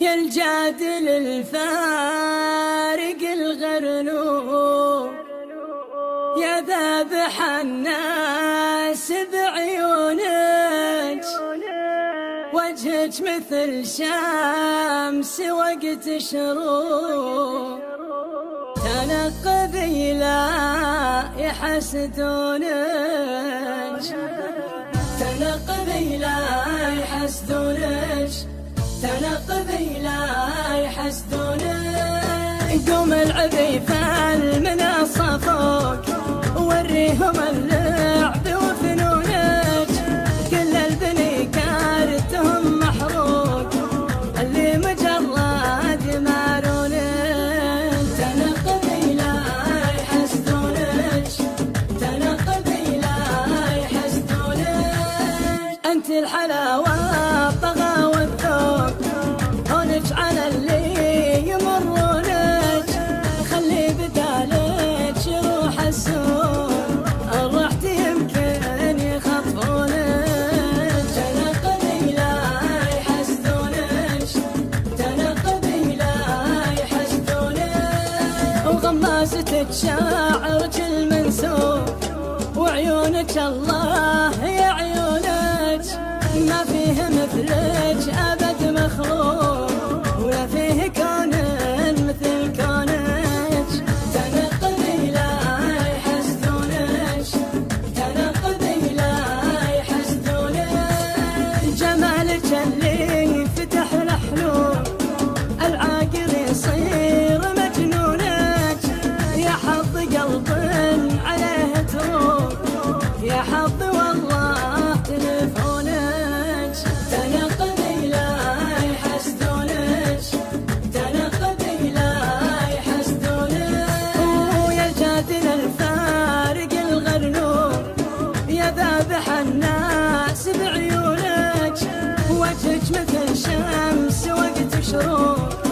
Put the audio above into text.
يا الجادل الفارق الغرنوب، يا ذابح الناس بعيونك، وجهك مثل شمس وقت شروق، تنقبي لا يحسدونك، تنقبي لا يحسدونك، تنقبي لا يحسدونك. قوم العبي فالمنصة فوق، وريهم اللعب وفنونك، كل البني كارتهم محروق، اللي مجرد يمارونك. تنقبي لا يحسدونك، تنقبي لا يحسدونك. انت الحلاوة الطغى والذوق، هونك على اللي يمرونك، خلي بدالك يروح السوق، الرحت يمكن يخطفونك. تنقبي لا يحسدونك، تنقبي لا يحسدونك. وغمازتك شعرك المنسوب، وعيونك الله يا عيونك، ما فيه مثلك أبد مخلوق، ولا فيه كون مثل كونك. تنقبي لا يحسدونك، تنقبي لا يحسدونك. جمالك اللي فتح الحلول، العاقل يصير مجنونك، يا حظ قلب عليه تروح، يا حظ والله تلفونك. تنقبي لا يحسدونك، تنقبي لا يحسدونك. ويا الجادل الفارق الغرنوب، يا ذابح الناس بعيونك، وجهك مثل شمس وقت شروق،